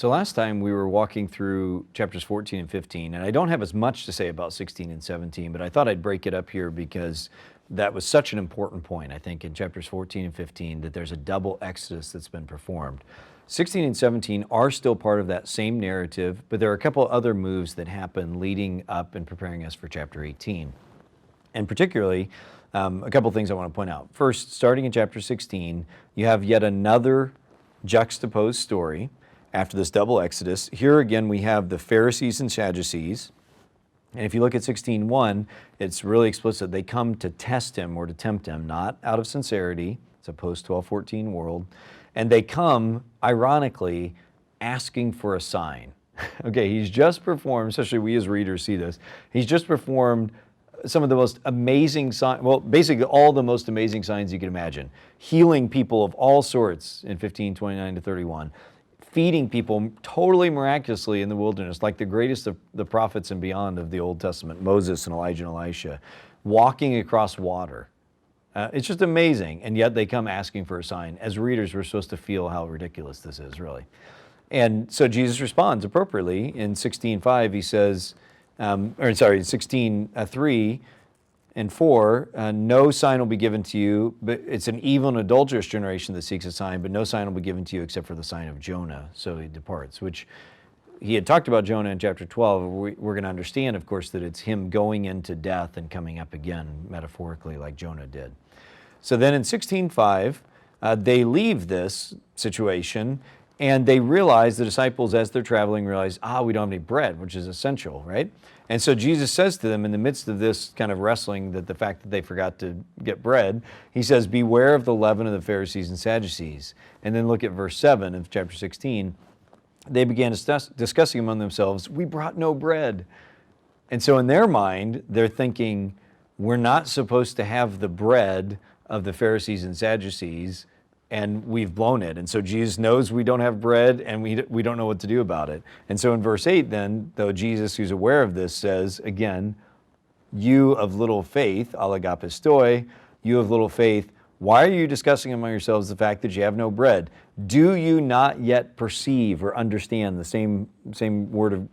So last time we were walking through chapters 14 and 15, and I don't have as much to say about 16 and 17, but I thought I'd break it up here because that was such an important point, I think, in chapters 14 and 15, that there's a double exodus that's been performed. 16 and 17 are still part of that same narrative, but there are a couple other moves that happen leading up and preparing us for chapter 18. And particularly, a couple things I want to point out. First, starting in chapter 16, you have yet another juxtaposed story after this double exodus. Here again, we have the Pharisees and Sadducees. And if you look at 16:1, it's really explicit. They come to test him or to tempt him, not out of sincerity. It's a post-12:14 world. And they come, ironically, asking for a sign. Okay, he's just performed, especially we as readers see this, he's just performed some of the most amazing signs, well, basically all the most amazing signs you can imagine. Healing people of all sorts in 15:29 to 31. Feeding people totally miraculously in the wilderness, like the greatest of the prophets and beyond of the Old Testament, Moses and Elijah and Elisha, walking across water. It's just amazing, and yet they come asking for a sign. As readers, we're supposed to feel how ridiculous this is, really. And so Jesus responds appropriately. In 16:5, he says, 16:3 and 4, no sign will be given to you, but it's an evil and adulterous generation that seeks a sign, but no sign will be given to you except for the sign of Jonah. So he departs, which he had talked about Jonah in chapter 12. We're going to understand, of course, that it's him going into death and coming up again, metaphorically, like Jonah did. So then in 16:5, they leave this situation, and they realize, the disciples, as they're traveling, realize, we don't have any bread, which is essential, right? And so Jesus says to them in the midst of this kind of wrestling, that the fact that they forgot to get bread, he says, beware of the leaven of the Pharisees and Sadducees. And then look at verse 7 of chapter 16. They began discussing among themselves, we brought no bread. And so in their mind, they're thinking, we're not supposed to have the bread of the Pharisees and Sadducees, and we've blown it. And so Jesus knows we don't have bread, and we don't know what to do about it. And so in verse 8 then, though Jesus, who's aware of this, says, again, you of little faith, alagapistoi, you of little faith, why are you discussing among yourselves the fact that you have no bread? Do you not yet perceive or understand, the same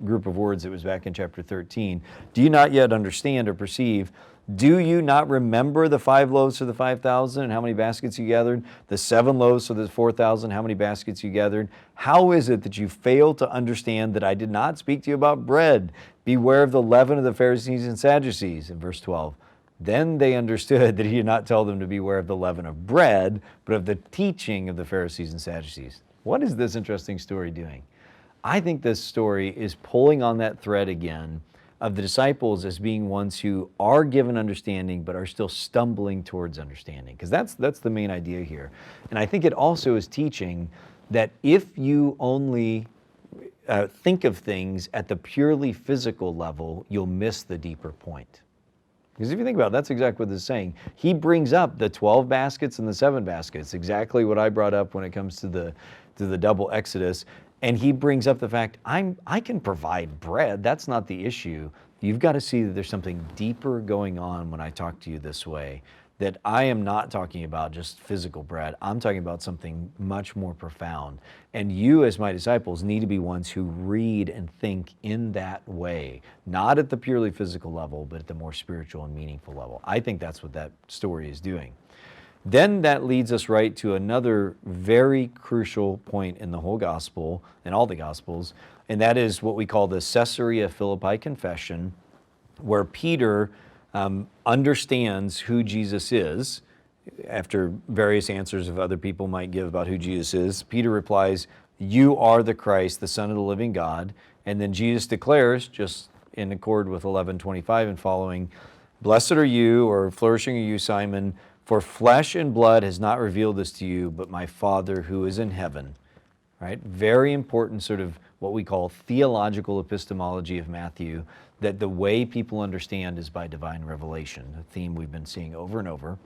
group of words that was back in chapter 13? Do you not yet understand or perceive? Do you not remember the 5 loaves for the 5,000 and how many baskets you gathered? The 7 loaves for the 4,000, how many baskets you gathered? How is it that you fail to understand that I did not speak to you about bread? Beware of the leaven of the Pharisees and Sadducees, in verse 12. Then they understood that he did not tell them to beware of the leaven of bread, but of the teaching of the Pharisees and Sadducees. What is this interesting story doing? I think this story is pulling on that thread again of the disciples as being ones who are given understanding but are still stumbling towards understanding, because that's the main idea here. And I think it also is teaching that if you only think of things at the purely physical level, you'll miss the deeper point. Because if you think about it, that's exactly what this is saying. He brings up the 12 baskets and the 7 baskets, exactly what I brought up when it comes to the double exodus. And he brings up the fact, I can provide bread. That's not the issue. You've got to see that there's something deeper going on when I talk to you this way, that I am not talking about just physical bread. I'm talking about something much more profound. And you, as my disciples, need to be ones who read and think in that way, not at the purely physical level, but at the more spiritual and meaningful level. I think that's what that story is doing. Then that leads us right to another very crucial point in the whole gospel, in all the gospels, and that is what we call the Caesarea Philippi confession, where Peter understands who Jesus is. After various answers of other people might give about who Jesus is, Peter replies, you are the Christ, the Son of the living God. And then Jesus declares, just in accord with 11:25 and following, blessed are you, or flourishing are you, Simon, for flesh and blood has not revealed this to you, but my Father who is in heaven. Right? Very important sort of what we call theological epistemology of Matthew, that the way people understand is by divine revelation, a theme we've been seeing over and over.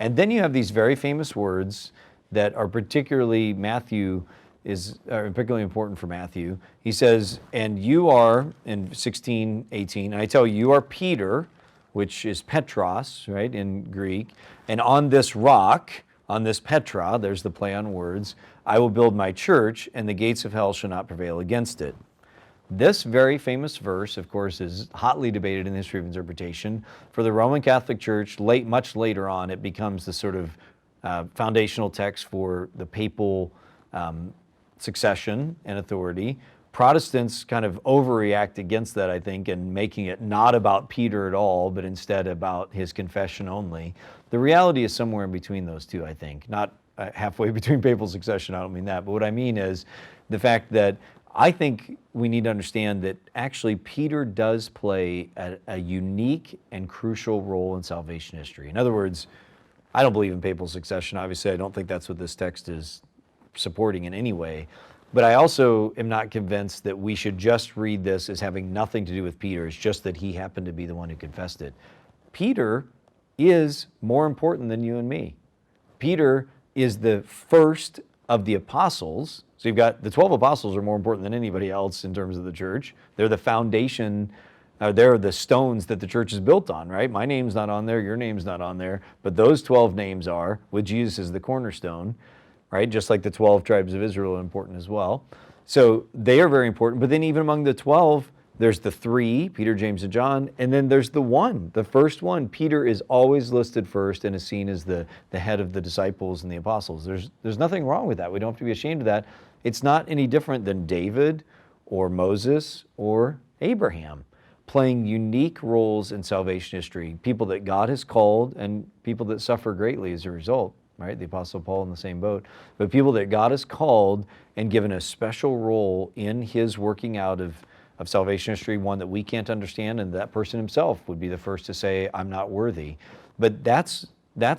And then you have these very famous words that are particularly particularly important for Matthew. He says, and you are, in 16:18, and I tell you are Peter, which is Petros, right, in Greek, and on this rock, on this Petra, there's the play on words, I will build my church, and the gates of hell shall not prevail against it. This very famous verse, of course, is hotly debated in the history of interpretation. For the Roman Catholic Church, much later on, it becomes the sort of foundational text for the papal succession and authority. Protestants kind of overreact against that, I think, and making it not about Peter at all, but instead about his confession only. The reality is somewhere in between those two, I think. Not halfway between papal succession, I don't mean that, but what I mean is the fact that I think we need to understand that actually Peter does play a unique and crucial role in salvation history. In other words, I don't believe in papal succession. Obviously, I don't think that's what this text is supporting in any way. But I also am not convinced that we should just read this as having nothing to do with Peter. It's just that he happened to be the one who confessed it. Peter is more important than you and me. Peter is the first of the apostles. So you've got the 12 apostles are more important than anybody else in terms of the church. They're the foundation, they're the stones that the church is built on, right? My name's not on there, your name's not on there, but those 12 names are, with Jesus as the cornerstone, right? Just like the 12 tribes of Israel are important as well. So they are very important, but then even among the 12, there's the three, Peter, James, and John, and then there's the one, the first one. Peter is always listed first and is seen as the head of the disciples and the apostles. There's nothing wrong with that. We don't have to be ashamed of that. It's not any different than David or Moses or Abraham playing unique roles in salvation history, people that God has called and people that suffer greatly as a result, right? The Apostle Paul in the same boat, but people that God has called and given a special role in his working out of salvation history, one that we can't understand, and that person himself would be the first to say, I'm not worthy. But that's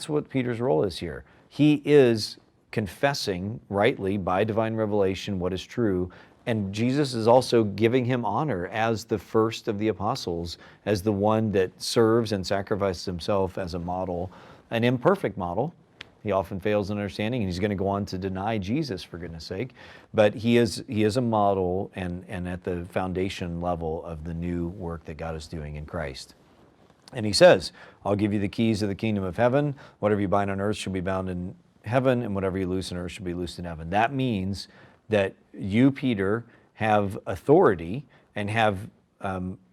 what Peter's role is here. He is confessing rightly by divine revelation what is true, and Jesus is also giving him honor as the first of the apostles, as the one that serves and sacrifices himself as a model, an imperfect model. He often fails in understanding, and he's going to go on to deny Jesus, for goodness sake. But he is a model and at the foundation level of the new work that God is doing in Christ. And he says, I'll give you the keys of the kingdom of heaven. Whatever you bind on earth shall be bound in heaven, and whatever you loose on earth shall be loosed in heaven. That means that you, Peter, have authority and have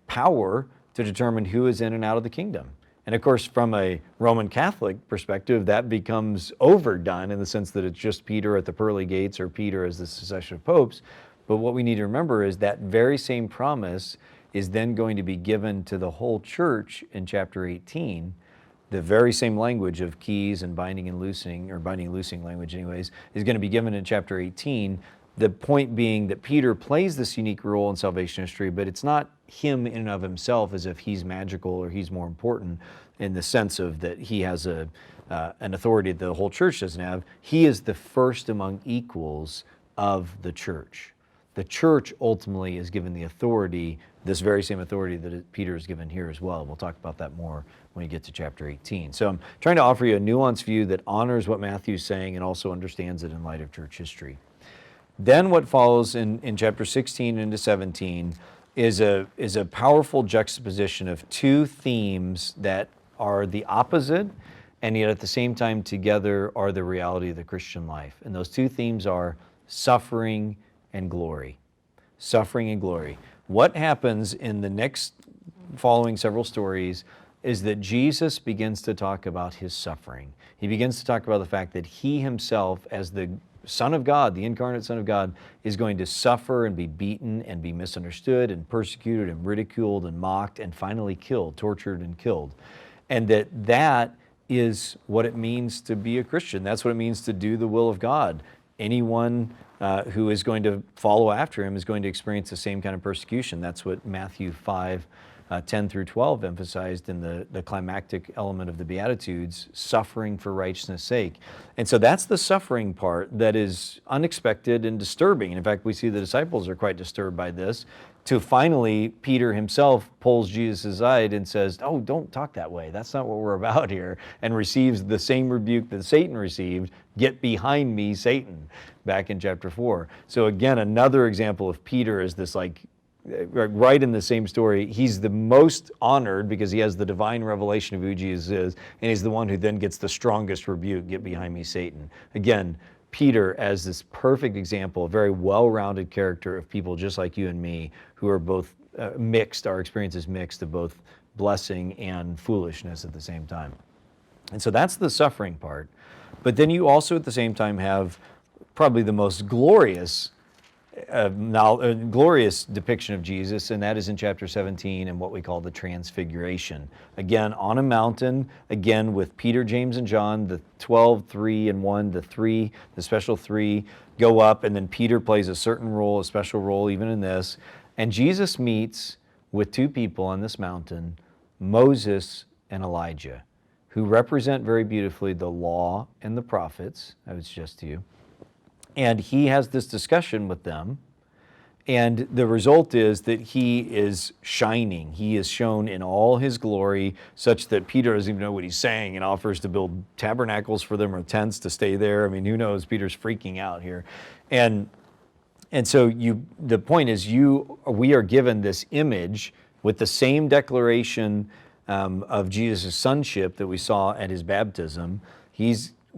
power to determine who is in and out of the kingdom. And of course, from a Roman Catholic perspective, that becomes overdone in the sense that it's just Peter at the pearly gates or Peter as the succession of popes. But what we need to remember is that very same promise is then going to be given to the whole church in chapter 18. The very same language of keys and binding and loosing, or binding and loosing language anyways, is going to be given in chapter 18. The point being that Peter plays this unique role in salvation history, but it's not him in and of himself as if he's magical or he's more important in the sense of that he has an authority that the whole church doesn't have. He is the first among equals of the church. The church ultimately is given the authority, this very same authority that Peter is given here as well. We'll talk about that more when we get to chapter 18. So I'm trying to offer you a nuanced view that honors what Matthew's saying and also understands it in light of church history. Then what follows in chapter 16 into 17 is a powerful juxtaposition of two themes that are the opposite and yet at the same time together are the reality of the Christian life. And those two themes are suffering and glory. Suffering and glory. What happens in the next following several stories is that Jesus begins to talk about his suffering. He begins to talk about the fact that he himself, as the Son of God, the incarnate Son of God, is going to suffer and be beaten and be misunderstood and persecuted and ridiculed and mocked and finally killed, tortured and killed. And that is what it means to be a Christian. That's what it means to do the will of God. Anyone who is going to follow after him is going to experience the same kind of persecution. That's what Matthew 5, 10 through 12 emphasized in the climactic element of the Beatitudes, suffering for righteousness' sake. And so that's the suffering part that is unexpected and disturbing. And in fact, we see the disciples are quite disturbed by this, to finally, Peter himself pulls Jesus aside and says, oh, don't talk that way. That's not what we're about here, and receives the same rebuke that Satan received, get behind me, Satan, back in chapter 4. So again, another example of Peter as this right in the same story, he's the most honored because he has the divine revelation of who Jesus is, and he's the one who then gets the strongest rebuke, "Get behind me, Satan." Again, Peter as this perfect example, a very well-rounded character of people just like you and me, who are both mixed, our experience is mixed of both blessing and foolishness at the same time. And so that's the suffering part. But then you also at the same time have probably the most glorious glorious depiction of Jesus, and that is in chapter 17 and what we call the Transfiguration. Again, on a mountain, again with Peter, James, and John, the 12, 3, and 1, the special 3 go up, and then Peter plays a certain role, a special role even in this. And Jesus meets with 2 people on this mountain, Moses and Elijah, who represent very beautifully the law and the prophets, I would suggest to you. And he has this discussion with them, and the result is that he is shining. He is shown in all his glory, such that Peter doesn't even know what he's saying and offers to build tabernacles for them or tents to stay there. I mean, who knows? Peter's freaking out here. And so the point is we are given this image with the same declaration of Jesus' sonship that we saw at his baptism.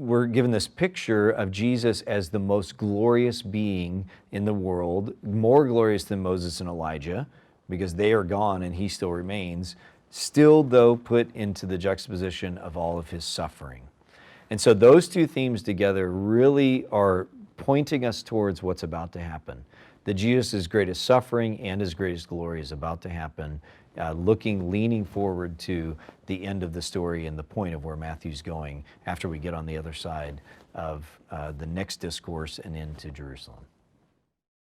We're given this picture of Jesus as the most glorious being in the world, more glorious than Moses and Elijah, because they are gone and he still remains, still though put into the juxtaposition of all of his suffering. And so those 2 themes together really are pointing us towards what's about to happen. That Jesus' greatest suffering and his greatest glory is about to happen, leaning forward to the end of the story and the point of where Matthew's going after we get on the other side of the next discourse and into Jerusalem.